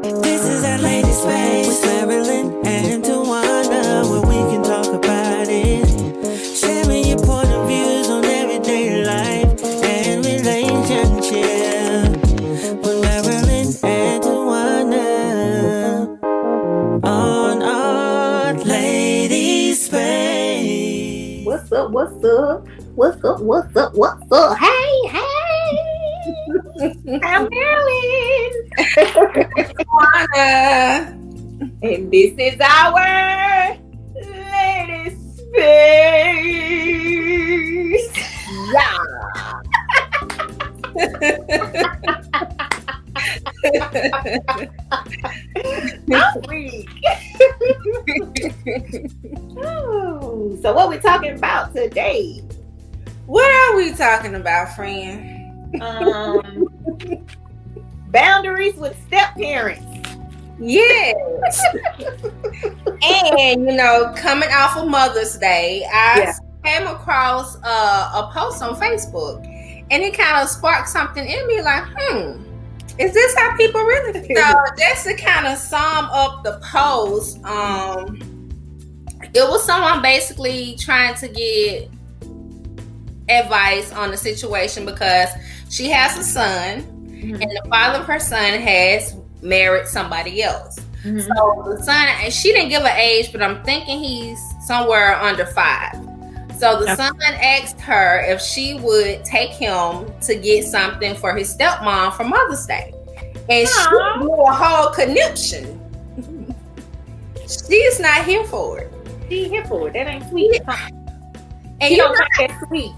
This is that lady space with Marilyn and Tawana, where we can talk about it. Sharing your point of views on everyday life and relationship with Marilyn and Tawana on our lady space. What's up? What's up? What's up? What's up? What's up? Hey, hey! I'm Marilyn. And this is our lady space. Yeah. I'm weak. Oh, so what we talking about today? What are we talking about, friend? Boundaries with step parents. Yes. And coming off of Mother's Day, I came across a post on Facebook, and it kind of sparked something in me like, is this how people really feel? So just to kind of sum up the post, it was someone basically trying to get advice on the situation because she has a son, and the father of her son has married somebody else. So the son, and she didn't give an age, but I'm thinking he's somewhere under 5. So the son asked her if she would take him to get something for his stepmom for Mother's Day. And she blew a whole conniption. She's not here for it. She here for it. That ain't sweet. And you don't think that's sweet.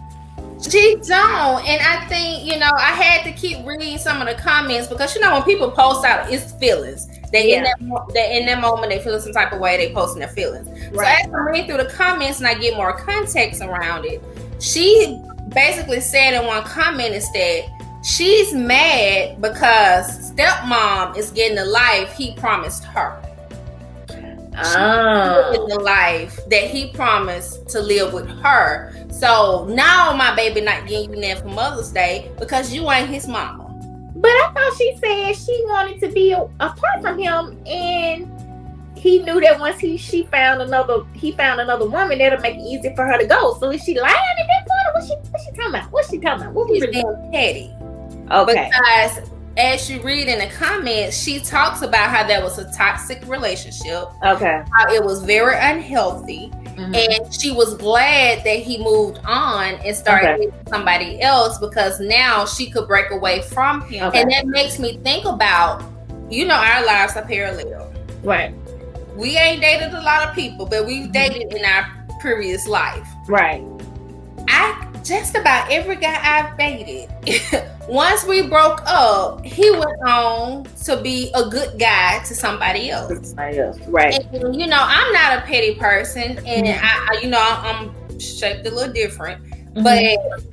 She don't. And I think, I had to keep reading some of the comments because, when people post out, it's feelings. In that moment, they feel some type of way, they posting their feelings. Right. So as I read through the comments and I get more context around it, she basically said in one comment instead, she's mad because stepmom is getting the life he promised her. The life that he promised to live with her. So now my baby not getting you there for Mother's Day because you ain't his mama. But I thought she said she wanted to be apart from him, and he knew that once he found another woman, that'll make it easier for her to go. So is she lying at that point? What's she talking about? What was being petty? Okay. Because as you read in the comments, she talks about how that was a toxic relationship. Okay. How it was very unhealthy. And she was glad that he moved on and started with somebody else because now she could break away from him. Okay. And that makes me think about, our lives are parallel. Right. We ain't dated a lot of people, but we've dated in our previous life. Right. Just about every guy I've dated, once we broke up, he went on to be a good guy to somebody else. Right. And, I'm not a petty person, and I'm shaped a little different, but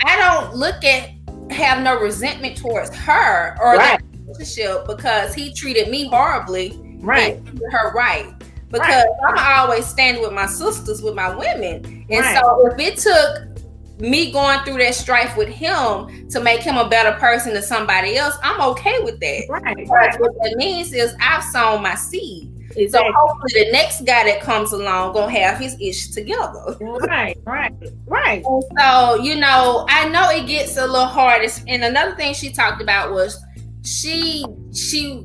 I don't have no resentment towards her or that relationship because he treated me horribly. Right. And treated her right. Because I'm always standing with my sisters, with my women. And so if it took me going through that strife with him to make him a better person than somebody else, I'm okay with that. Right. What that means is I've sown my seed. Exactly. So hopefully the next guy that comes along gonna have his ish together. Right. And so, I know it gets a little hard. And another thing she talked about was she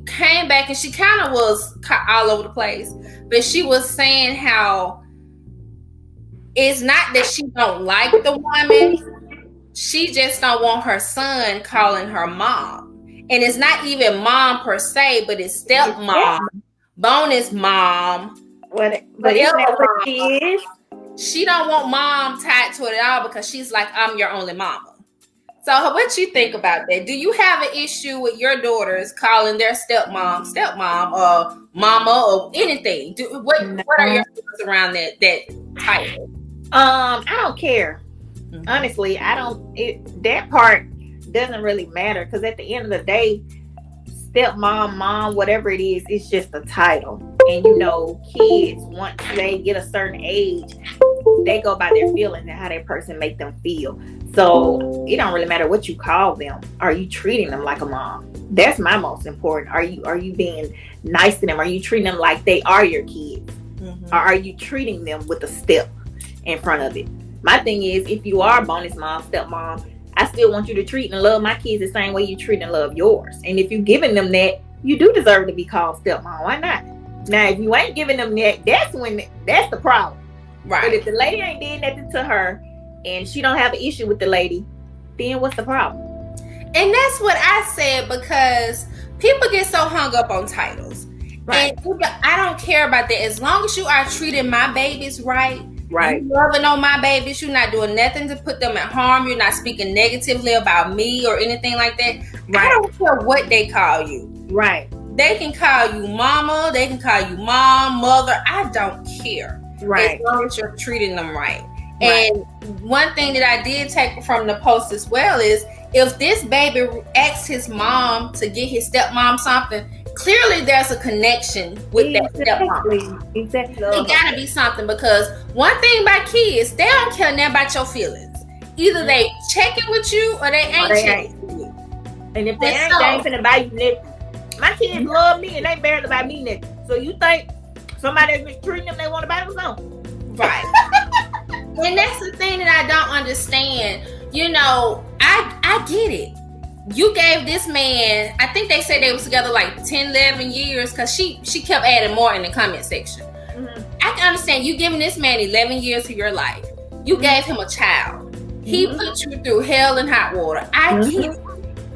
came back and she kind of was all over the place, but she was saying how it's not that she don't like the woman. She just don't want her son calling her mom. And it's not even mom per se, but it's stepmom, bonus mom. But isn't that what she is? She don't want mom tied to it at all because she's like, I'm your only mama. So what you think about that? Do you have an issue with your daughters calling their stepmom or mama or anything? What are your thoughts around that title? I don't care. Honestly, I don't. That part doesn't really matter because at the end of the day, stepmom, mom, whatever it is, it's just a title. And kids once they get a certain age, they go by their feelings and how that person make them feel. So it don't really matter what you call them. Are you treating them like a mom? That's my most important. Are you being nice to them? Are you treating them like they are your kids? Or are you treating them with a step in front of it? My thing is, if you are bonus mom, stepmom, I still want you to treat and love my kids the same way you treat and love yours. And if you're giving them that, you do deserve to be called stepmom. Why not? Now, if you ain't giving them that, that's the problem. Right. But if the lady ain't did nothing to her and she don't have an issue with the lady, then what's the problem? And that's what I said, because people get so hung up on titles. Right. And I don't care about that. As long as you are treating my babies right, Right. you loving on my babies, you're not doing nothing to put them at harm, you're not speaking negatively about me or anything like that. Right. I don't care what they call you. Right. They can call you mama, they can call you mom, mother. I don't care. Right. As long as you're treating them right. And one thing that I did take from the post as well is, if this baby asks his mom to get his stepmom something, clearly there's a connection with that stepmom. Exactly. It gotta be something, because one thing about kids, they don't care nothing about your feelings. Either they checking with you or they ain't checking with you. And if they ain't finna buy you nothing. My kids love me and they barely buy me nothing. So you think somebody that's treating them, they want to buy them something? Right. And that's the thing that I don't understand. You know, I get it. You gave this man, I think they said they was together like 10, 11 years, because she kept adding more in the comment section. I can understand you giving this man 11 years of your life. You gave him a child. He put you through hell and hot water. I get it.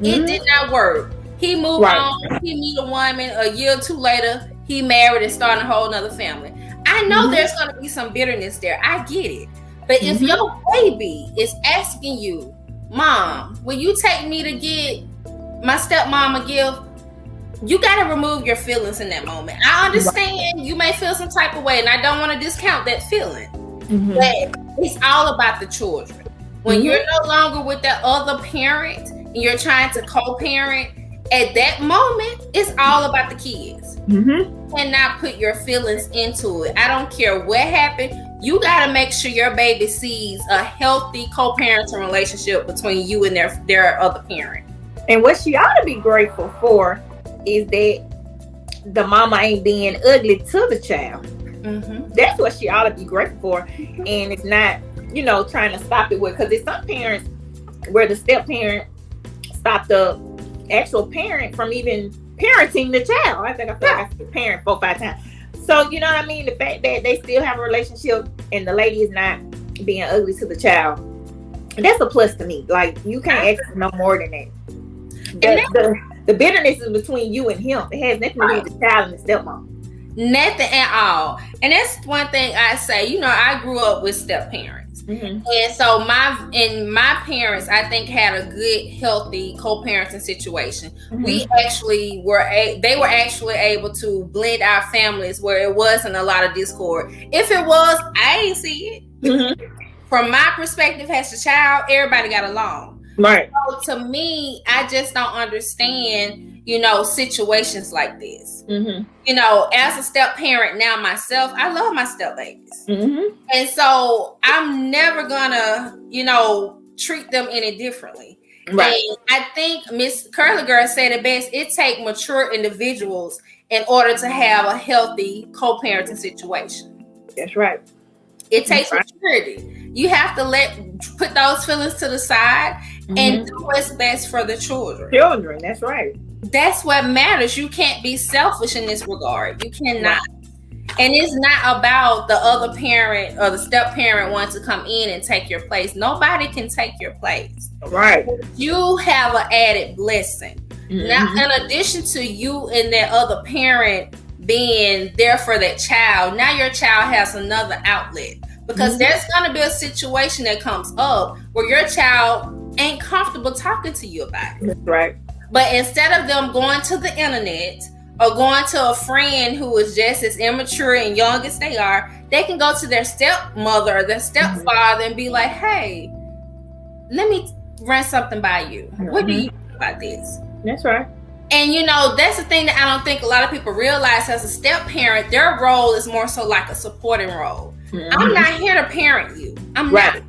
It did not work. He moved on. He meet a woman. A year or two later, he married and started a whole nother family. I know there's going to be some bitterness there. I get it. But if your baby is asking you, Mom, will you take me to get my stepmom a gift? You got to remove your feelings in that moment. I understand you may feel some type of way, and I don't want to discount that feeling. But it's all about the children. When you're no longer with that other parent and you're trying to co-parent, at that moment, it's all about the kids. And not put your feelings into it. I don't care what happened. You got to make sure your baby sees a healthy co-parenting relationship between you and their other parent. And what she ought to be grateful for is that the mama ain't being ugly to the child. That's what she ought to be grateful for. And it's not, trying to stop it with, because there's some parents where the step parent stopped the actual parent from even parenting the child. I think I feel like I said parent 4 or 5 times. So, you know what I mean? The fact that they still have a relationship and the lady is not being ugly to the child, that's a plus to me. Like, you can't ask for no more than that. The bitterness is between you and him. It has nothing to do with the child and the stepmom. Nothing at all. And that's one thing I say. I grew up with step parents. And so my parents, I think, had a good, healthy co-parenting situation. We actually they were actually able to blend our families where it wasn't a lot of discord. If it was, I ain't see it. From my perspective as a child, everybody got along. Right. So to me, I just don't understand, situations like this. As a step parent now myself, I love my step babies. And so I'm never gonna, treat them any differently. Right. And I think Miss Curly Girl said it best. It takes mature individuals in order to have a healthy co-parenting situation. That's right. It takes maturity. You have to put those feelings to the side and do what's best for the children. That's right. That's what matters. You can't be selfish in this regard. You cannot. And it's not about the other parent or the step parent wanting to come in and take your place. Nobody can take your place. Right. You have an added blessing. Now, in addition to you and that other parent being there for that child, now your child has another outlet. Because there's going to be a situation that comes up where your child ain't comfortable talking to you about it. Right. But instead of them going to the internet or going to a friend who is just as immature and young as they are, they can go to their stepmother or their stepfather and be like, hey, let me run something by you. What do you think about this? That's right. And that's the thing that I don't think a lot of people realize. As a step parent, their role is more so like a supporting role. I'm not here to parent you. I'm not.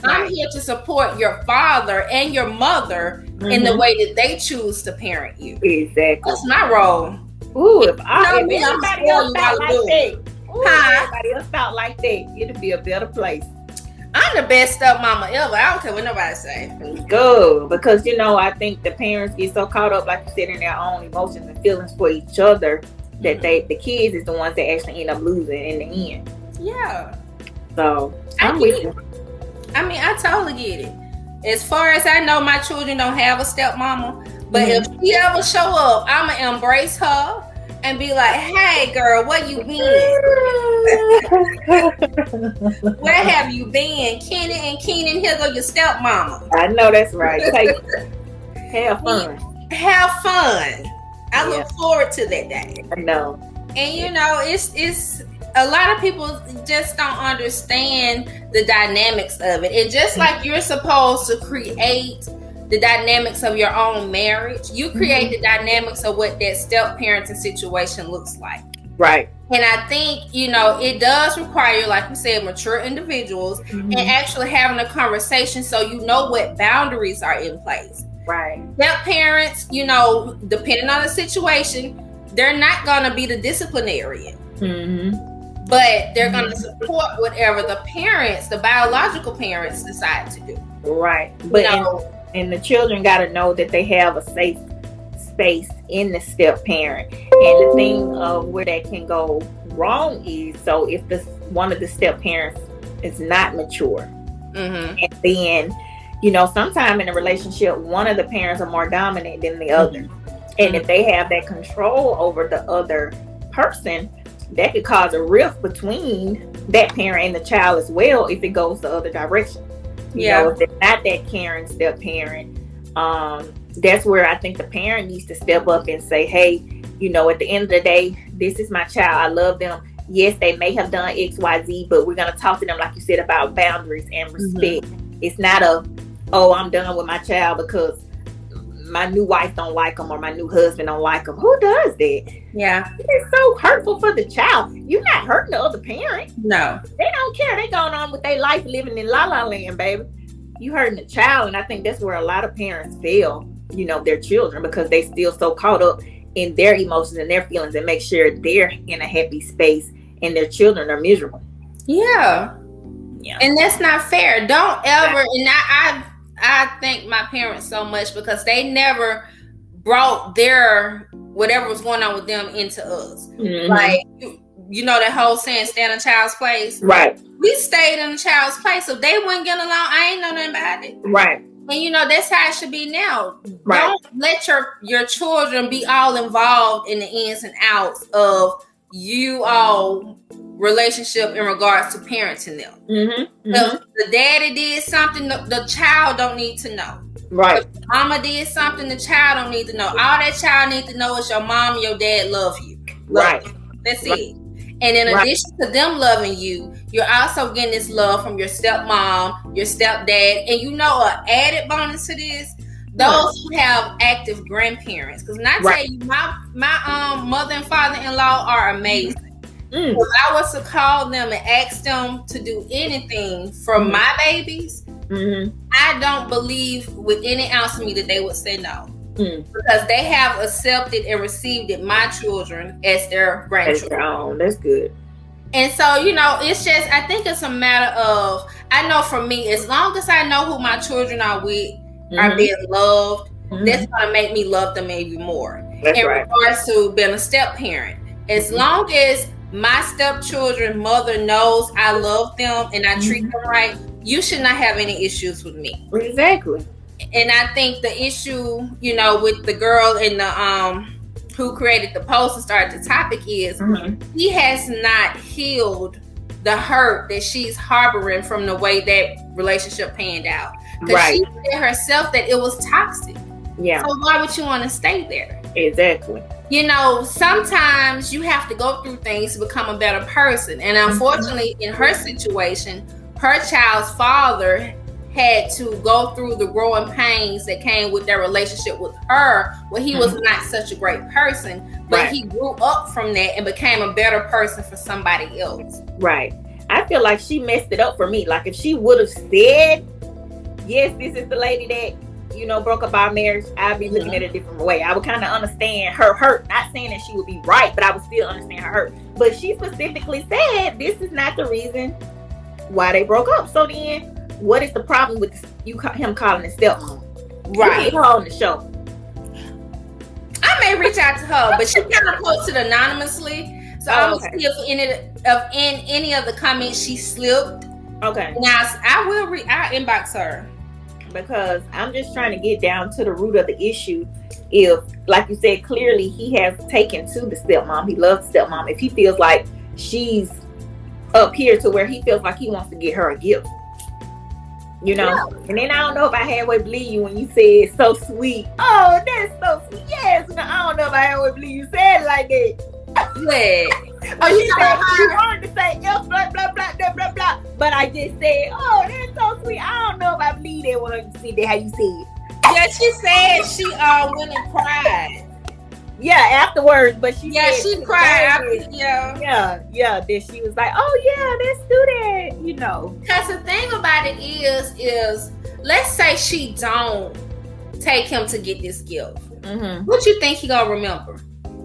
I'm here to support your father and your mother in the way that they choose to parent you. Exactly. That's my role. Ooh, if everybody else felt like that, everybody else felt like that, it'd be a better place. I'm the best stepmama ever. I don't care what nobody say. Good, because I think the parents get so caught up, like you said, in their own emotions and feelings for each other that the kids is the ones that actually end up losing in the end. Yeah. So I'm with you. I mean, I totally get it. As far as I know, my children don't have a stepmama, but if she ever show up, I'ma embrace her and be like, "Hey, girl, where you been? Where have you been? Kenan and Kenan, here go your stepmama." I know that's right. Have fun. Have fun. I look forward to that day. I know. And it's a lot of people just don't understand the dynamics of it. And just like you're supposed to create the dynamics of your own marriage, you create the dynamics of what that step-parenting situation looks like. Right. And I think, it does require, like we said, mature individuals and actually having a conversation so you know what boundaries are in place. Right. Step-parents, depending on the situation, they're not going to be the disciplinarian. But they're going to support whatever the biological parents decide to do. Right. But and the children got to know that they have a safe space in the step parent. And the thing of where that can go wrong is, so if one of the step parents is not mature, and then sometime in a relationship, one of the parents are more dominant than the other. And if they have that control over the other person, that could cause a rift between that parent and the child as well if it goes the other direction. If they're not that caring step parent, that's where I think the parent needs to step up and say, hey, at the end of the day, this is my child. I love them. Yes, they may have done X, Y, Z, but we're going to talk to them, like you said, about boundaries and respect. It's not I'm done with my child because my new wife don't like them or my new husband don't like them. Who does that? Yeah. It's so hurtful for the child. You're not hurting the other parent. No. They don't care. They going on with their life living in la la land, baby. You hurting the child. And I think that's where a lot of parents fail, their children, because they still so caught up in their emotions and their feelings and make sure they're in a happy space and their children are miserable. Yeah. And that's not fair. Don't ever, and I thank my parents so much because they never brought their whatever was going on with them into us. Like, that whole saying, stay in a child's place. Right. We stayed in a child's place. So they wouldn't get along. I ain't know nothing about it. Right. And that's how it should be now. Right. Don't let your children be all involved in the ins and outs of you all relationship in regards to parenting them. If the daddy did something, the child don't need to know. Right. If mama did something, the child don't need to know. All that child needs to know is your mom and your dad love you. Right. That's it. And in addition to them loving you, you're also getting this love from your stepmom, your stepdad, and an added bonus to this, those who have active grandparents. Because I tell you, my mother and father-in-law are amazing. If I was to call them and ask them to do anything for my babies, I don't believe with any ounce of me that they would say no. Because they have accepted and received my children as their grandchildren. That's good. And so, it's just, I think it's a matter of, I know for me, as long as I know who my children are with, are being loved, that's going to make me love them even more. That's in right. regards to being a step parent, as long as my stepchildren's mother knows I love them and I treat them right, you should not have any issues with me. Exactly. And I think the issue, with the girl in the who created the post and started the topic is he has not healed the hurt that she's harboring from the way that relationship panned out. Because she said herself that it was toxic. Yeah. So why would you want to stay there? Exactly. Sometimes you have to go through things to become a better person. And unfortunately, in her situation, her child's father had to go through the growing pains that came with their relationship with her, where he was not such a great person, but he grew up from that and became a better person for somebody else. Right. I feel like she messed it up for me. Like if she would have said, yes, this is the lady that, you know, broke up our marriage, I'd be looking at it a different way. I would kind of understand her hurt. Not saying that she would be right, but I would still understand her hurt. But she specifically said this is not the reason why they broke up. So then, what is the problem with him calling his stepmom? Right. You get her on the show. I may reach out to her, but she kind of posted anonymously. So I'm gonna see if in any of the comments she slipped. Okay. Now I'll inbox her. Because I'm just trying to get down to the root of the issue. If, like you said, clearly he has taken to the stepmom. He loves stepmom. If he feels like she's up here to where he feels like he wants to get her a gift. You know? Yeah. And then I don't know if I halfway believe you when you said so sweet. Oh, that's so sweet. Yes. No, I don't know if I halfway believe you said it like that. What? Oh, she wanted to say blah, blah, blah, blah, blah, blah. But I just said, oh, that's so sweet. I don't know if I believe that when I see that how you said it. Yeah, she said she went and cried. Yeah, afterwards, but she cried. Yeah. Then she was like, oh yeah, let's do that. You know. Because the thing about it is let's say she don't take him to get this gift. Mm-hmm. What you think he gonna remember?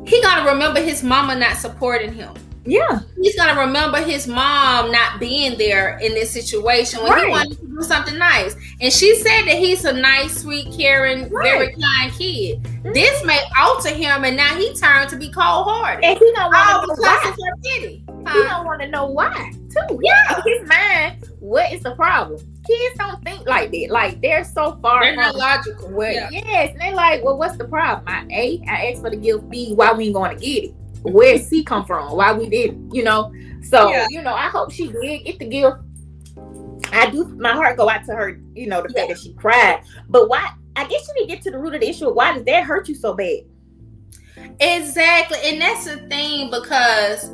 He gonna remember his mama not supporting him. Yeah. He's gonna remember his mom not being there in this situation when he wanted to do something nice. And she said that he's a nice, sweet, caring, very kind kid. Mm-hmm. This may alter him, and now he turned to be cold-hearted. And he don't want to know why. He don't want to know why, too. Yeah. In his mind, what is the problem? Kids don't think like that. Like, they're so far. They're not logical. Yes. And they're like, well, what's the problem? I asked for the gift. B, why we ain't going to get it? Where did C come from? Why we didn't? You know? So, you know, I hope she did get the gift. I do. My heart go out to her, you know, the fact that she cried. But why? I guess you need to get to the root of the issue. Why does that hurt you so bad? Exactly. And that's the thing, because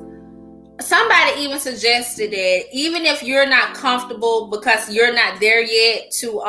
somebody even suggested that even if you're not comfortable because you're not there yet to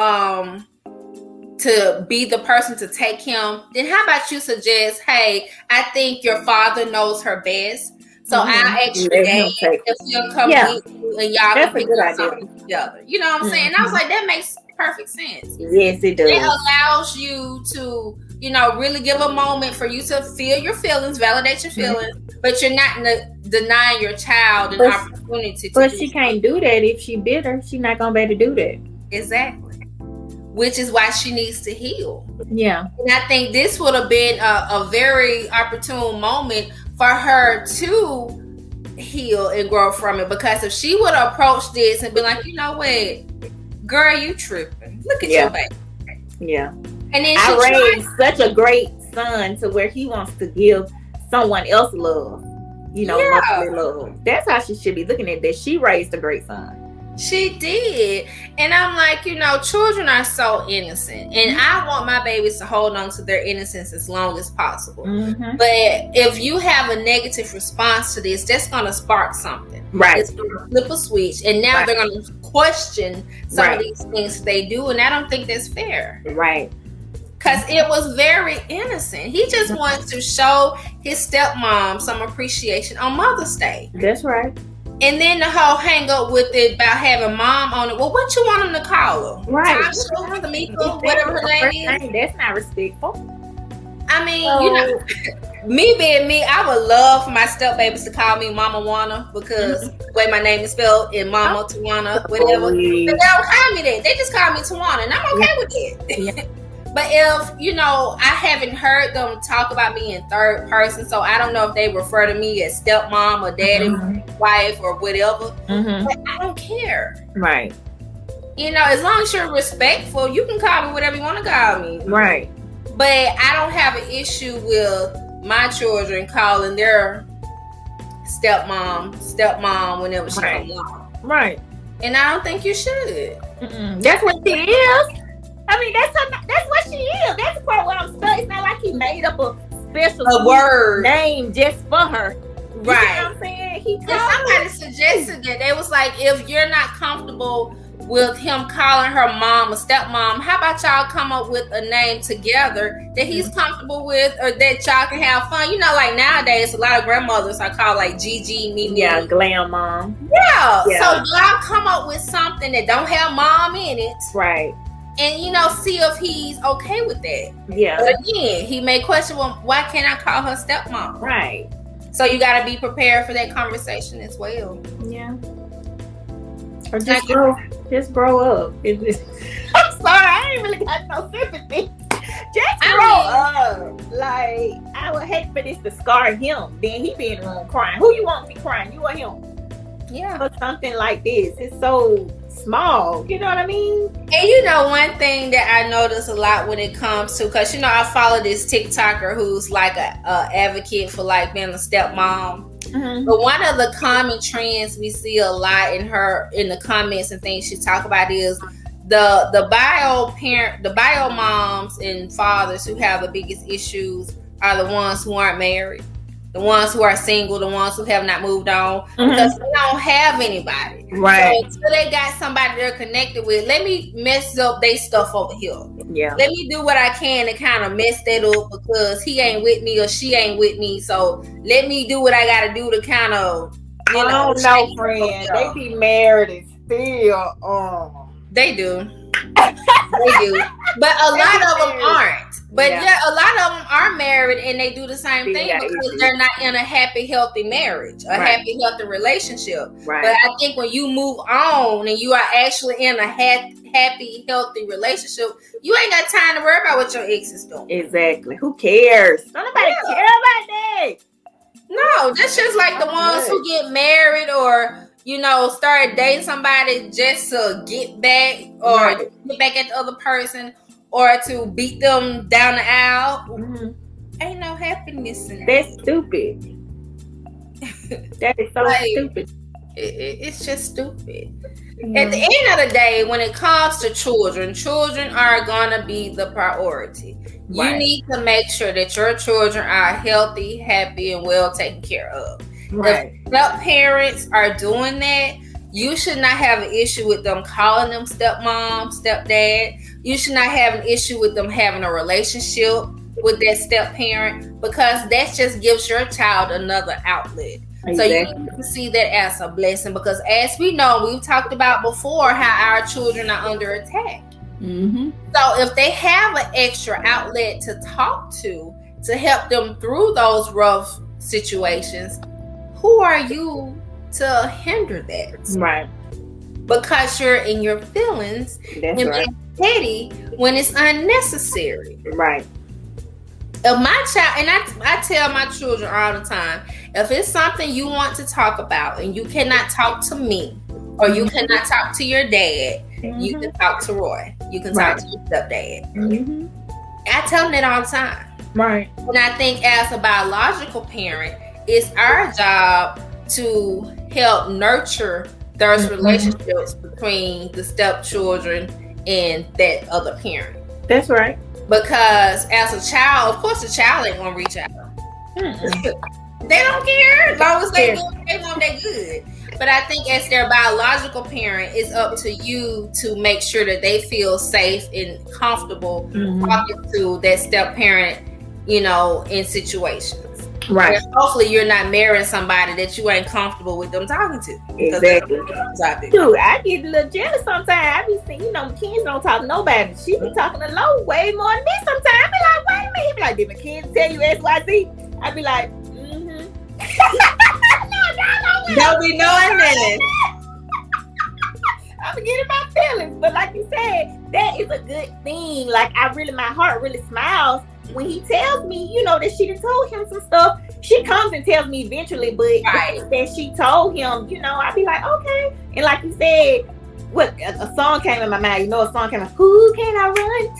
be the person to take him, then how about you suggest, hey, I think your father knows her best, so I'll ask your dad if he'll come with you and y'all can pick up something together. You know what I'm saying? And I was like, that makes perfect sense. Yes, it does. It allows you to, you know, really give a moment for you to feel your feelings, validate your feelings, but you're not denying your child an opportunity to. But she can't do that if she bitter. She's not gonna be able to do that. Exactly. Which is why she needs to heal. Yeah. And I think this would have been a very opportune moment for her to heal and grow from it. Because if she would have approached this and been like, you know what, girl, you tripping. Look at your baby. Yeah. And then I raised such a great son to where he wants to give someone else love. You know, love. That's how she should be looking at that. She raised a great son. She did. And I'm like, you know, children are so innocent. And I want my babies to hold on to their innocence as long as possible. Mm-hmm. But if you have a negative response to this, that's going to spark something. Right. It's going to flip a switch. And now they're going to question some of these things they do. And I don't think that's fair. Right. Because it was very innocent. He just wants to show his stepmom some appreciation on Mother's Day. That's right. And then the whole hang up with it about having mom on it. Well, what you want him to call her? Right. Tasha, Tamika, whatever her name is. That's not respectful. I mean, you know, me being me, I would love for my step babies to call me Mama Wana because the way my name is spelled in Mama Tawana, whatever. But they don't call me that. They just call me Tawana, and I'm okay with it. But if, you know, I haven't heard them talk about me in third person, so I don't know if they refer to me as stepmom or daddy, wife or whatever. But I don't care. Right. You know, as long as you're respectful, you can call me whatever you want to call me. Right. But I don't have an issue with my children calling their stepmom whenever she comes along. Right. And I don't think you should. That's what she is. I mean, that's what she is. That's the part where I'm stuck. It's not like he made up a special word name just for her. Right. You know what I'm saying? Somebody suggested that. They was like, if you're not comfortable with him calling her mom a stepmom, how about y'all come up with a name together that he's comfortable with, or that y'all can have fun? You know, like nowadays, a lot of grandmothers are called like Gigi, Mimi. Yeah, glam mom. Yeah. So y'all come up with something that don't have mom in it. Right. And, you know, see if he's okay with that. Yeah. But again, he may question, well, why can't I call her stepmom? Right. So you got to be prepared for that conversation as well. Yeah. Or just grow up. I'm sorry, I ain't really got no sympathy. Just grow up. Like, I would hate for this to scar him. Then he be in the room crying. Who you want to be crying? You or him? Yeah. For something like this. It's so small. You know what I mean? And you know, one thing that I notice a lot when it comes to, because, you know, I follow this TikToker who's like a advocate for like being a stepmom. Mm-hmm. But one of the common trends we see a lot in the comments and things she talk about is the bio moms and fathers who have the biggest issues are the ones who aren't married, the ones who are single, the ones who have not moved on, because they don't have anybody. Right. So they got somebody they're connected with. Let me mess up their stuff over here. Yeah. Let me do what I can to kind of mess that up because he ain't with me or she ain't with me. So let me do what I got to do to kind of, I don't know, friend. They be married and still. They do. They do. But a lot of them aren't. But yeah, a lot of them are married and they do the same thing because they're not in a happy, healthy marriage, a happy, healthy relationship. Right. But I think when you move on and you are actually in a happy, healthy relationship, you ain't got time to worry about what your ex is doing. Exactly. Who cares? Nobody care about that. No, that's just like the ones who get married or, you know, start dating somebody just to get back or get back at the other person or to beat them down the aisle. Mm-hmm. Ain't no happiness in that. That's stupid. That is so stupid. It's just stupid. Mm-hmm. At the end of the day, when it comes to children are going to be the priority. Right. You need to make sure that your children are healthy, happy, and well taken care of. Right. If step-parents are doing that, you should not have an issue with them calling them stepmom, stepdad. You should not have an issue with them having a relationship with that step-parent because that just gives your child another outlet. Exactly. So you need to see that as a blessing because as we know, we've talked about before how our children are under attack. Mm-hmm. So if they have an extra outlet to talk to help them through those rough situations, who are you to hinder that? Right. Because you're in your feelings and being petty when it's unnecessary. Right. If my child, and I tell my children all the time, if it's something you want to talk about and you cannot talk to me or you cannot talk to your dad, you can talk to Roy. You can talk to your stepdad. Mm-hmm. I tell them that all the time. Right. And I think as a biological parent, it's our job to help nurture those relationships between the stepchildren and that other parent. That's right. Because as a child, of course, the child ain't gonna reach out. They don't care as long as they want they good. But I think as their biological parent, it's up to you to make sure that they feel safe and comfortable talking to that step parent, you know, in situations. Right. And hopefully you're not marrying somebody that you ain't comfortable with them talking to. Exactly. Dude, I get a little jealous sometimes. I be saying, you know, McKenzie don't talk to nobody. She be talking to Lo way more than me sometimes. I be like, wait a minute. He be like, did McKenzie tell you XYZ? I be like, Don't be knowing that. I'm getting my feelings. But like you said, that is a good thing. Like my heart really smiles when he tells me, you know, that she done told him some stuff. She comes and tells me eventually, but that she told him, you know, I be like, okay. And like you said, what a song came in my mind. You know, a song came in. Who can I run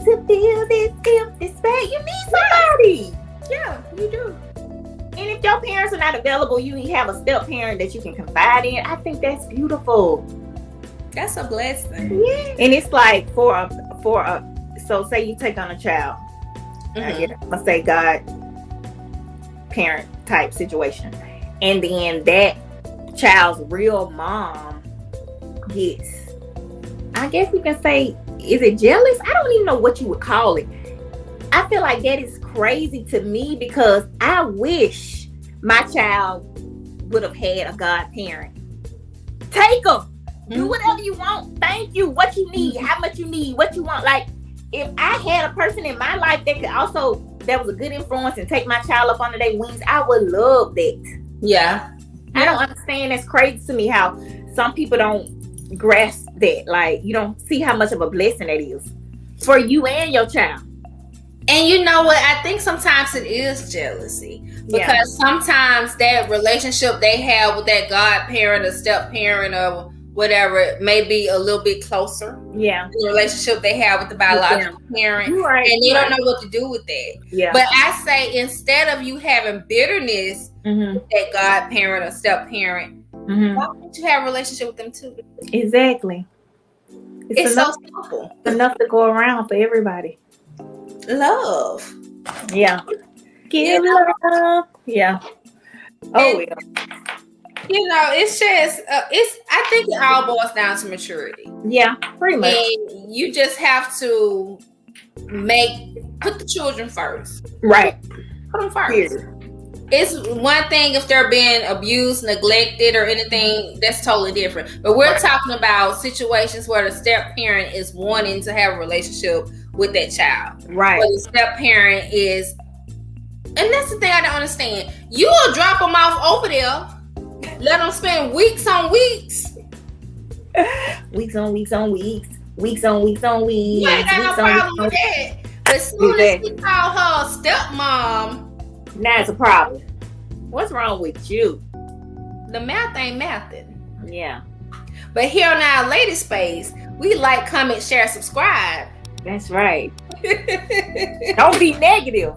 to feel this empty space? You need somebody. Yeah, you do. And if your parents are not available, you have a step parent that you can confide in. I think that's beautiful. That's a blessing. Yeah. And it's like so say you take on a child. I'm gonna say God parent type situation. And then that child's real mom gets, I guess you can say, is it jealous? I don't even know what you would call it. I feel like that is crazy to me because I wish my child would have had a godparent. Take them. Do whatever you want. Thank you. What you need, how much you need, what you want. Like, if I had a person in my life that was a good influence and take my child up under their wings, I would love that. Yeah. I don't understand. That's crazy to me how some people don't grasp that. Like, you don't see how much of a blessing that is for you and your child. And you know what? I think sometimes it is jealousy because sometimes that relationship they have with that godparent or step parent or whatever may be a little bit closer. Yeah. The relationship they have with the biological parent. Right. And they don't know what to do with that. Yeah. But I say instead of you having bitterness with that godparent or step parent, why don't you have a relationship with them too? Exactly. It's so simple. Enough to go around for everybody. Love. Yeah. Give love. Yeah. Oh, yeah. You know, it's just, I think it all boils down to maturity. Yeah, pretty much. And you just have to put the children first. Right. Put them first. It's one thing if they're being abused, neglected, or anything, that's totally different. But we're talking about situations where the step parent is wanting to have a relationship with that child. Right. Where the step parent is, and that's the thing I don't understand. You will drop them off over there, let them spend weeks on weeks. Weeks on weeks on weeks. Weeks on weeks on weeks. You ain't got no problem with that. But as soon as he call her stepmom, now it's a problem. What's wrong with you? The math ain't mathing. Yeah. But here on our Lady Space, we like, comment, share, subscribe. That's right. Don't be negative.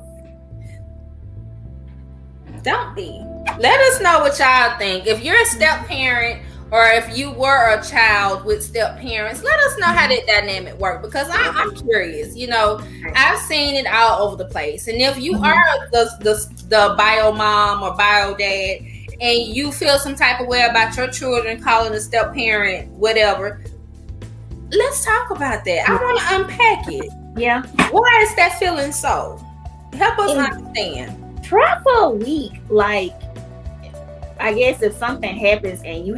Don't be. Let us know what y'all think. If you're a step parent or if you were a child with step parents, let us know how that dynamic worked because I'm curious. You know, I've seen it all over the place. And if you are the bio mom or bio dad and you feel some type of way about your children calling a step parent, whatever, let's talk about that. I want to unpack it. Yeah. Why is that feeling so? Help us understand. Try for a week. Like, I guess if something happens and you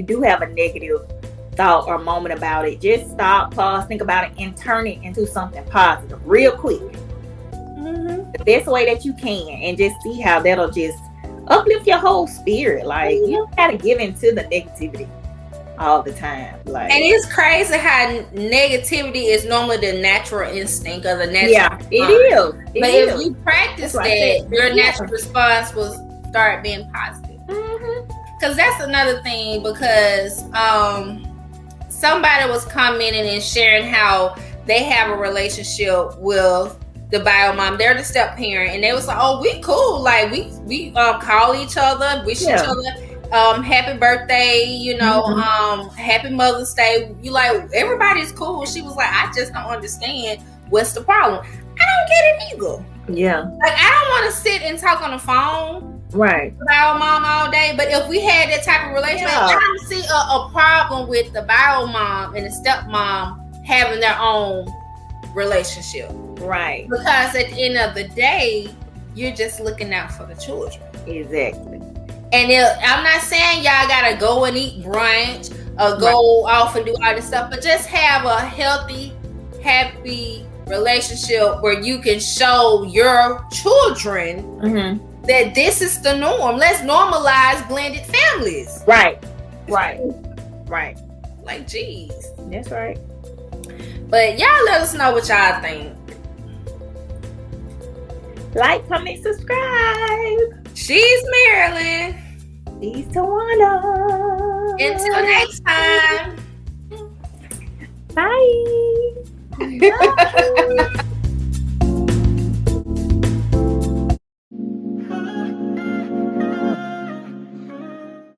do have a negative thought or moment about it, just stop, pause, think about it, and turn it into something positive real quick. The best way that you can, and just see how that'll just uplift your whole spirit. Like, you don't gotta give into the negativity all the time. Like, and it's crazy how negativity is normally the natural instinct of the natural response. It is. But if you practice that, your natural response will start being positive. Because that's another thing, because somebody was commenting and sharing how they have a relationship with the bio mom. They're the step parent, and they was like, "Oh, we cool. Like we call each other, wish each other happy birthday. You know, happy Mother's Day. You like everybody's cool." She was like, "I just don't understand what's the problem. I don't get it either. Yeah, like I don't want to sit and talk on the phone." Right. Bio mom all day, but if we had that type of relationship, I don't see a problem with the bio mom and the stepmom having their own relationship. Right. Because at the end of the day, you're just looking out for the children. Exactly. And I'm not saying y'all gotta go and eat brunch or go off and do all this stuff, but just have a healthy, happy relationship where you can show your children that this is the norm. Let's normalize blended families. Right. Like, geez. That's right. But y'all let us know what y'all think. Like, comment, subscribe. She's Marilyn. She's Tawana. Until next time. Bye. Bye.